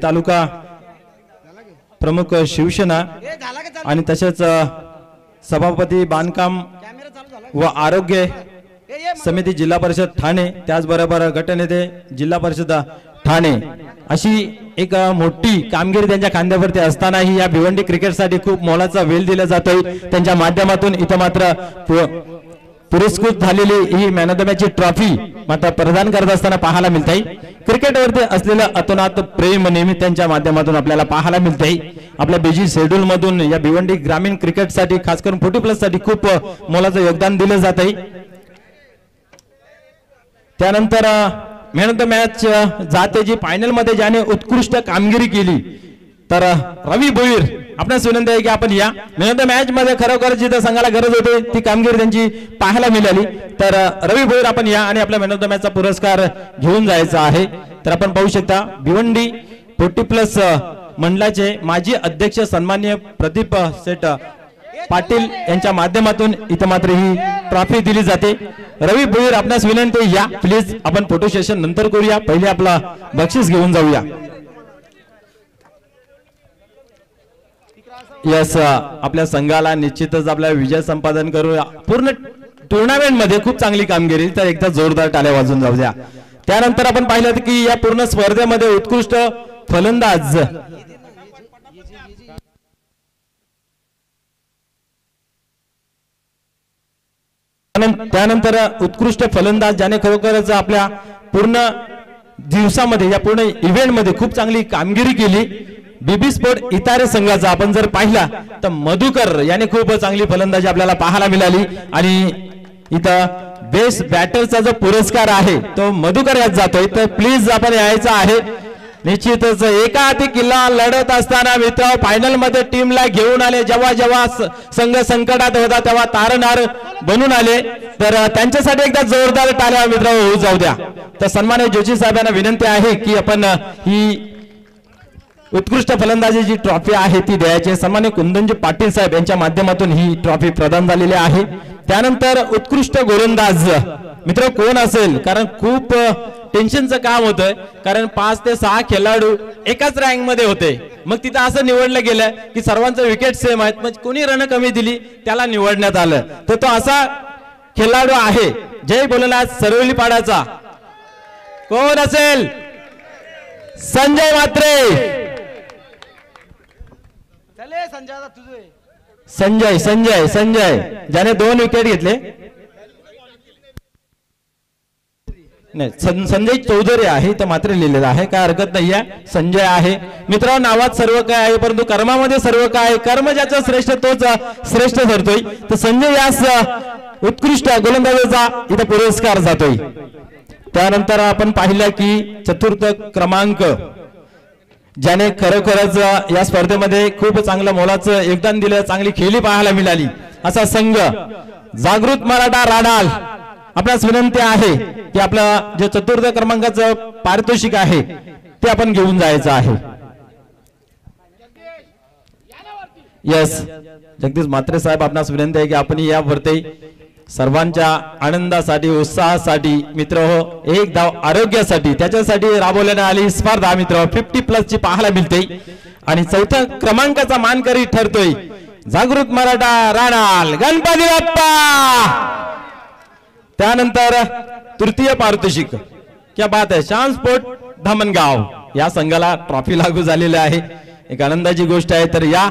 तालुका प्रमुख शिवसेना आणि तसेच सभापती बांधकाम व आरोग्य समिती जिल्हा परिषद ठाणे, त्याचबरोबर गटनेते जिल्हा परिषद ठाणे अशी एक मोठी कामगिरी त्यांच्या खांद्यावरती असतानाही या भिवंडी क्रिकेटसाठी खूप मोलाचा वेळ दिला जातोय। त्यांच्या माध्यमातून इथं मात्र पुरस्कृत झालेली he man of the match ची ट्रॉफी मात्र प्रदान करत असताना पाहायला मिळते। क्रिकेटवरती असलेलं अतोनात प्रेम नेहमी त्यांच्या माध्यमातून आपल्याला पाहायला मिळते। आपल्या बिजी शेड्यूल मधून या भिवंडी ग्रामीण क्रिकेटसाठी खास करून 40+ साठी खूप मोलाचं योगदान दिलं जात आहे। त्यानंतर मॅन ऑफ द मॅच जातेजी फायनल मध्ये ज्याने उत्कृष्ट कामगिरी केली तर रवी भोईर, आपणास विनंती आहे की आपण या मॅन ऑफ द मॅच मध्ये खरोखर जिथे संघाला गरज होती ती कामगिरी त्यांची पाहायला मिळाली। तर रवी भोईर आपण या आणि आपल्या मॅन ऑफ द मॅच चा पुरस्कार घेऊन जायचा आहे। तर आपण पाहू शकता भिवंडी 40+ मंडळाचे माजी अध्यक्ष सन्माननीय प्रदीप सेठ पाटील यांच्या माध्यमातून इथं मात्र ही ट्रॉफी दिली जाते। रवी भोईर, आपणास विनंती या प्लीज आपण फोटो सेशन नंतर करूया, पहिले आपला बक्षीस घेऊन जाऊया। यस, आपल्या संघाला निश्चितच आपला विजय संपादन करूया। पूर्ण टुर्नामेंट मध्ये खूप चांगली कामगिरी, तर एकदा जोरदार टाळ्या वाजून जाऊ द्या। त्यानंतर आपण पाहिलं की या पूर्ण स्पर्धेमध्ये उत्कृष्ट फलंदाज त्यानंतर उत्कृष्ट फलंदाज ज्याने खरोखरच आपल्या पूर्ण दिवसामध्ये या पूर्ण इव्हेंट मध्ये खूप चांगली कामगिरी केली। बीबी स्पोर्ट इतारे संघाचा आपण जर पाहिला तर मधुकर याने खूप चांगली फलंदाजी आपल्याला पाहायला मिळाली आणि इथं बेस्ट बॅटरचा जो पुरस्कार आहे तो मधुकर यात जातोय। तर प्लीज आपण यायचं आहे। निश्चितच एका हाती किल्ला लढत असताना मित्र फायनल मध्ये टीमला घेऊन आले। जेव्हा जेव्हा संघ संकटात होता तेव्हा तारणहार बनून आले, तर त्यांच्यासाठी एकदा जोरदार टाळ्या मित्र होऊ जाऊ द्या। तर सन्माननीय जोशी साहेबांना विनंती आहे की आपण ही उत्कृष्ट फलंदाजीची ट्रॉफी आहे ती द्यायची। सन्माननीय कुंदनजी पाटील साहेब यांच्या माध्यमातून ही ट्रॉफी प्रदान झालेली आहे। त्यानंतर उत्कृष्ट गोलंदाज मित्र कोण असेल, कारण खूप टेन्शनचं काम होतं, कारण 5 ते 6 खेळाडू एकाच रँक मध्ये होते। मग तिथं असं निवडलं गेलं की सर्वांचं विकेट सेम आहेत, म्हणजे कोणी रन कमी दिली त्याला निवडण्यात आलं। तर तो असा खेळाडू आहे जय गोलंदाज सरवलीपाडाचा कोण असेल? संजय म्हात्रे। संजय संजय संजय ज्याने 2 विकेट घेतले, नाही संजय चौधरी आहे तर मात्र लिहिलेलं आहे, काय हरकत नाहीये। संजय आहे मित्रांनो, नावात सर्व काय आहे परंतु कर्मामध्ये सर्व काय आहे, कर्म ज्याचा श्रेष्ठ तोच श्रेष्ठ ठरतोय। तर संजय यास उत्कृष्ट गोलंदाजाचा इथं पुरस्कार जातोय। त्यानंतर आपण पाहिलं की चतुर्थ क्रमांक ज्याने खरोखरच या स्पर्धेमध्ये खूप चांगलं मोलाचं योगदान दिलं, चांगली खेळी पाहायला मिळाली असा संघ जागृत मराठा राडाल। आपल्यास विनंती आहे की आपलं जे चतुर्थ क्रमांकाचं पारितोषिक आहे ते आपण घेऊन जायचं आहे। यस, जगदीश म्हात्रे साहेब, आपणास विनंती आहे की आपण यावरती सर्वांच्या आनंदासाठी उत्साहासाठी मित्र हो एक धाव आरोग्यासाठी त्याच्यासाठी राबवण्यात आली स्पर्धा मित्र 50+ ची पाहायला मिळते आणि चौथ्या क्रमांकाचा मानकरी ठरतोय जागृत मराठा राणाल गणपती बाप्पा। त्यानंतर तृतीय पारितोषिक क्या बात आहे, शान स्पोर्ट धामणगाव या संघाला ट्रॉफी लागू झालेली आहे, एक आनंदाची गोष्ट आहे। तर या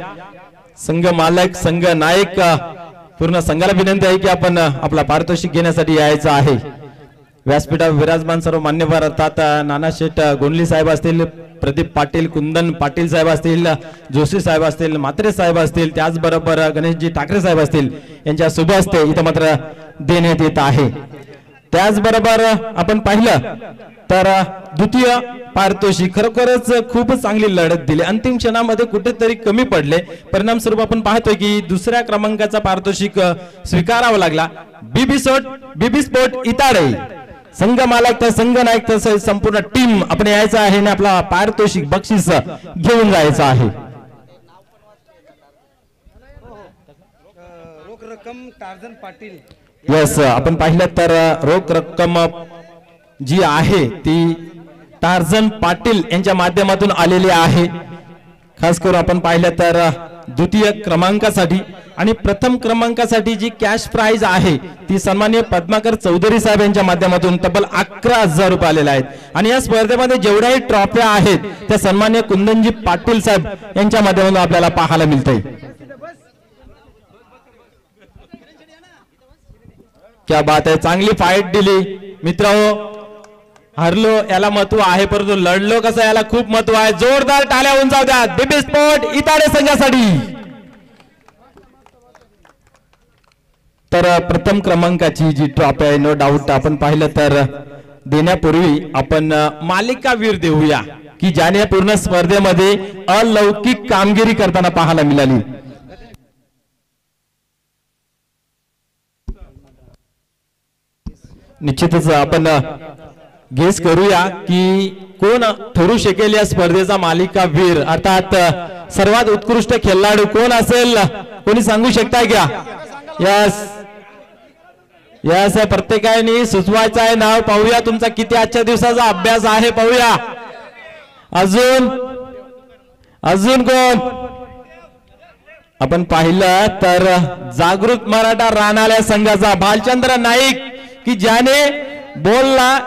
संघ मालक संघ नायक पूर्ण संघाला विनंती आहे की आपण आपला पारितोषिक घेण्यासाठी यायचं आहे। व्यासपीठावर विराजमान सर्व मान्यवर अर्थात नाना शेठ गोंडली साहेब असतील, प्रदीप पाटील, कुंदन पाटील साहेब असतील, जोशी साहेब असतील, म्हात्रे साहेब असतील, त्याचबरोबर गणेशजी ठाकरे साहेब असतील, यांच्या शुभ हस्ते इथं मात्र देण्यात येत आहे। त्याचबरोबर आपण पाहिलं तर द्वितीय पारितोषिक खरोखरच खूप चांगली लढत दिली, अंतिम क्षणामध्ये कुठेतरी कमी पडले, परिणाम स्वरूप आपण पाहतोय की दुसऱ्या क्रमांकाचा पारितोषिक स्वीकारावा लागला। बीबी स्पोर्ट इतारे संघ मालक तर संघ नायक तसं संपूर्ण टीम आपण यायचं आहे आणि आपला पारितोषिक बक्षीस घेऊन जायचं आहे। रोख रक्कम टार्झन पाटील। यस, आपण पाहिलं तर रोख रक्कम जी आहे ती टार्झन पाटील यांच्या माध्यमातून आलेले आहे। खास करून आपण पाहिलं तर द्वितीय क्रमांकासाठी आणि प्रथम क्रमांकासाठी जी कॅश प्राइज आहे ती सन्माननीय पद्माकर चौधरी साहेब यांच्या माध्यमातून तब्बल 11,000 रुपये आलेले आहेत। आणि या स्पर्धेमध्ये जेवढ्याही ट्रॉफ्या आहेत त्या सन्माननीय कुंदनजी पाटील साहेब यांच्या माध्यमातून आपल्याला पाहायला मिळतंय। क्या बात आहे, चांगली फाईट दिली मित्रांनो। हरलो याला महत्व आहे परंतु लढलो कसं याला खूप महत्व आहे। जोरदार टाळ्या होऊन जाऊ द्या दिबी स्पोर्ट इताडे संघासाठी। तर प्रथम क्रमांकाची जी ट्रॉफी आहे नो डाऊट आपण पाहिलं तर देण्यापूर्वी आपण मालिकावीर देऊया की ज्याने पूर्ण स्पर्धेमध्ये अलौकिक कामगिरी करताना पाहायला मिळाली। निश्चितच आपण गेस करूया की कोण ठरू शकेल या स्पर्धेचा मालिकावीर अर्थात सर्वात उत्कृष्ट खेळाडू कोण असेल, कोणी सांगू शकताय का? यस यस प्रत्येकाने सुचवायचं आहे नाव। पाहूया तुमचा किती आजच्या दिवसाचा अभ्यास आहे, पाहूया। अजून अजून कोण? आपण पाहिलं तर जागृत मराठा राणाल्या संघाचा भालचंद्र नाईक की ज्याने बॉलला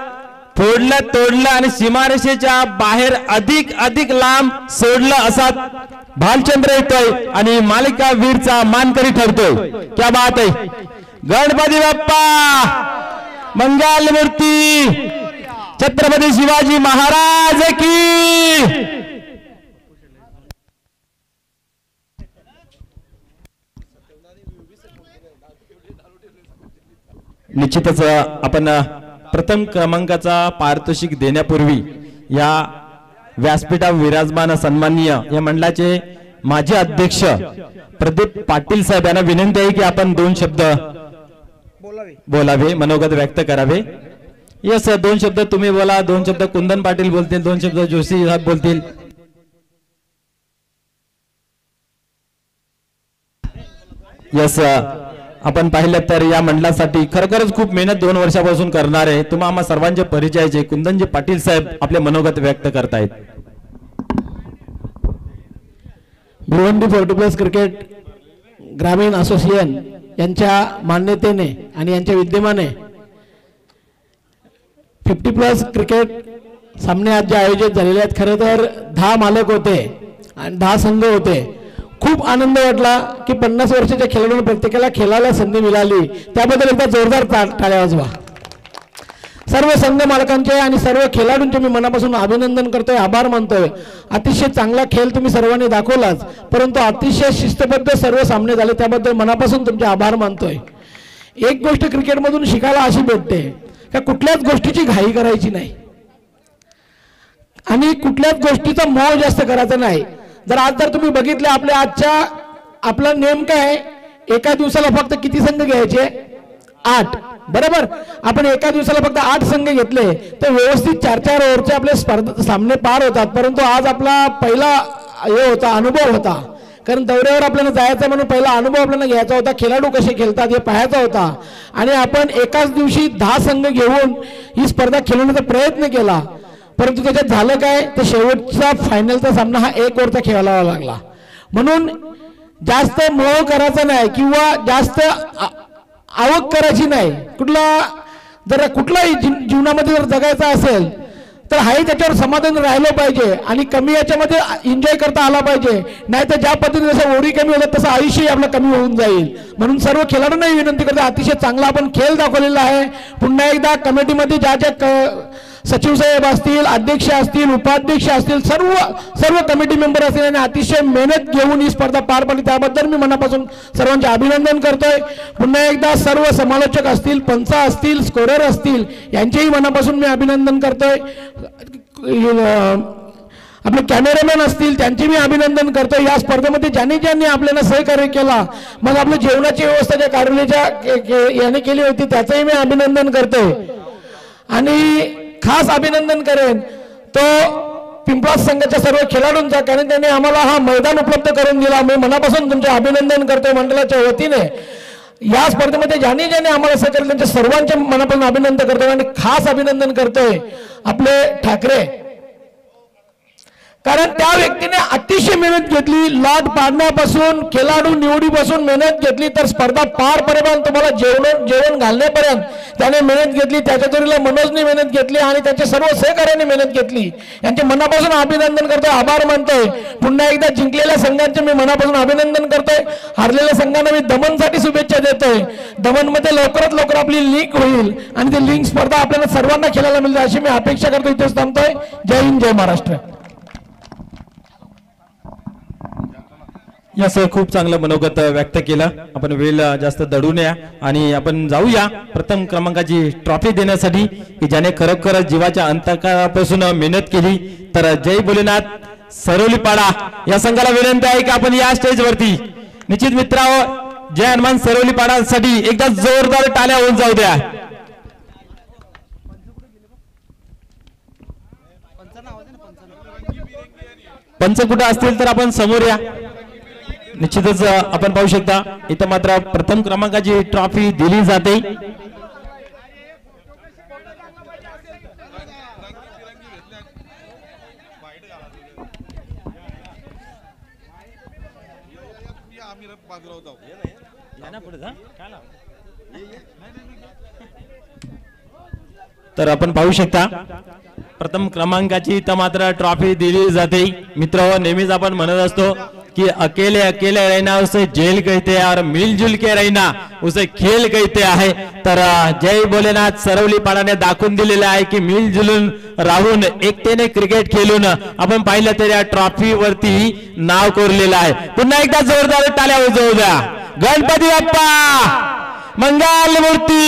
फोडलं तोडलं आणि सीमारेषेच्या बाहेर अधिक अधिक लांब सोडलं असा भालचंद्र येतोय आणि मालिकावीरचा मानकरी ठरतोय। क्या बात आहे, गणपती बाप्पा मंगल मूर्ती छत्रपती शिवाजी महाराज की। निश्चितच आपण प्रथम क्रमांकाचा पारितोषिक देण्यापूर्वी या व्यासपीठावर विराजमान सन्माननीय या मंडळाचे माजी अध्यक्ष प्रदीप पाटील साहेब यांना विनंती आहे की आपण 2 शब्द बोलावे, मनोगत व्यक्त करावे। यस, 2 शब्द तुम्ही बोला, 2 शब्द कुंदन पाटील बोलतील, 2 शब्द जोशी साहेब बोलतील। यस, आपण पाहिलं तर या मंडळासाठी खरोखरच खूप मेहनत 2 वर्षापासून करणार आहे। तुम्हा आम्हा सर्वांचे परिचयाचे कुंदनजी पाटील साहेब आपले मनोगत व्यक्त करतायत। भिवंडी 40+ क्रिकेट ग्रामीण असोसिएशन यांच्या मान्यतेने आणि यांच्या विद्यमाने 50+ क्रिकेट सामने आज जे आयोजित झालेले आहेत, खरं तर 10 मालक होते आणि 10 संघ होते। खूप आनंद वाटला की 50 वर्षाच्या खेळाडूंना प्रत्येकाला खेळायला संधी मिळाली, त्याबद्दल एकदा जोरदार टाळ्या वाजवा। सर्व संघ मालकांचे आणि सर्व खेळाडूंचे मी मनापासून अभिनंदन करतोय, आभार मानतोय। अतिशय चांगला खेळ तुम्ही सर्वांनी दाखवलाच, परंतु अतिशय शिस्तबद्ध सर्व सामने झाले, त्याबद्दल मनापासून तुमचे आभार मानतोय। एक गोष्ट क्रिकेटमधून शिकायला अशी भेटते का कुठल्याच गोष्टीची घाई करायची नाही आणि कुठल्याच गोष्टीचा मोह जास्त करायचा नाही। जर तुम्ही बघितले आपला नेम काय आहे, एका दिवसाला फक्त किती संघ घ्यायचे? 8, बरोबर। आपण एका दिवसाला फक्त 8 संघ घेतले तर व्यवस्थित 4-4 ओव्हरचे आपले सामने पार होतात। परंतु आज आपला पहिला अनुभव होता, कारण दौऱ्यावर आपल्याला जायचं म्हणून पहिला अनुभव आपल्याला घ्यायचा होता, खेळाडू कसे खेळतात हे पाहायचा होता आणि आपण एकाच दिवशी 10 संघ घेऊन ही स्पर्धा खेळवण्याचा प्रयत्न केला। परंतु त्याच्यात झालं काय, तर शेवटचा फायनलचा सामना हा 1 ओव्हरचा खेळावा लागला। म्हणून जास्त मोह करायचा नाही किंवा जास्त आवक करायची नाही। कुठलाही जीवनामध्ये जर जगायचं असेल तर हाही त्याच्यावर समाधान राहिलं पाहिजे आणि कमी याच्यामध्ये एन्जॉय करता आला पाहिजे, नाहीतर ज्या पद्धतीने जसं ओढी कमी होतात तसं आयुष्यही आपलं कमी होऊन जाईल। म्हणून सर्व खेळाडूंनाही विनंती करतो, अतिशय चांगला आपण खेळ दाखवलेला आहे। पुन्हा एकदा कमिटीमध्ये ज्या सचिव साहेब असतील, अध्यक्ष असतील, उपाध्यक्ष असतील, सर्व कमिटी मेंबर असतील आणि अतिशय मेहनत घेऊन ही स्पर्धा पार पडली, त्याबद्दल मी मनापासून सर्वांचे अभिनंदन करतोय। पुन्हा एकदा सर्व समालोचक असतील, पंच असतील, स्कोरर असतील यांचेही मनापासून मी अभिनंदन करतोय। आपले कॅमेरामॅन असतील त्यांचे मी अभिनंदन करतोय। या स्पर्धेमध्ये ज्यांनी आपल्याला सहकार्य केला, मग आपल्या जेवणाची व्यवस्था ज्या कार्यालयाच्या याने केली होती त्याचंही मी अभिनंदन करतोय आणि खास अभिनंदन करेन तो पिंपळास संघाच्या सर्व खेळाडूंचा, कारण त्यांनी आम्हाला हा मैदान उपलब्ध करून दिला। मी मनापासून तुमचे अभिनंदन करतोय मंडळाच्या वतीने। या स्पर्धेमध्ये ज्याने आम्हाला सहकार्य त्यांच्या सर्वांचे मनापासून अभिनंदन करतोय आणि खास अभिनंदन करतोय आपले ठाकरे, कारण त्या व्यक्तीने अतिशय मेहनत घेतली. लॉट पाडण्यापासून खेळाडू निवडीपासून मेहनत घेतली तर स्पर्धा पार पडेपर्यंत तुम्हाला जेवण घालण्यापर्यंत त्याने मेहनत घेतली. त्याच्या जोडीला मनोजने मेहनत घेतली आणि त्याच्या सर्व सहकार्याने मेहनत घेतली. यांचे मनापासून अभिनंदन करतोय, आभार मानतोय. पुन्हा एकदा जिंकलेल्या संघांचे मी मनापासून अभिनंदन करतोय. हारलेल्या संघांना मी दमनसाठी शुभेच्छा देतोय. दमनमध्ये लवकरात लवकर आपली लिंक होईल आणि ती लिंक स्पर्धा आपल्याला सर्वांना खेळायला मिळते अशी मी अपेक्षा करतो. इथेच थांबतोय. जय हिंद, जय महाराष्ट्र. यासह खूप चांगलं मनोगत व्यक्त केलं. आपण वेळ जास्त दडू नये आणि आपण जाऊया प्रथम क्रमांकाची ट्रॉफी देण्यासाठी की ज्याने खरोखर जीवाच्या अंतकारापासून मेहनत केली. तर जय भोलेनाथ सरवलीपाडा या संघाला विनंती आहे की आपण या स्टेजवरती निश्चित मित्रांनो जय हनुमान सरवलीपाडासाठी एकदा जोरदार टाळ्या होऊन जाऊ द्या. पंच कुठे असतील तर आपण समोर या. निश्चितच आपण पाहू शकता इथं मात्र प्रथम क्रमांकाची ट्रॉफी दिली जाते. तर आपण पाहू शकता प्रथम क्रमांकाची इथं मात्र ट्रॉफी दिली जाते. मित्र नेहमीच आपण म्हणत असतो कि अकेले अकेले रहना उसे जेल कहते हैं और मिलजुल के रहना उसे खेल कहते आहे. तर जय भोलेनाथ सरवलीपाडाने दाखवून दिलेले आहे की मिलजुलून राहून एकतेने क्रिकेट खेळून आपण पाहिलं तर या ट्रॉफी वरती नाव कोरलेलं आहे. पुन्हा एकदा जोरदार टाळ्या वाजवू द्या. गणपती बाप्पा मंगल मूर्ती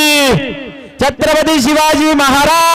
छत्रपती शिवाजी महाराज.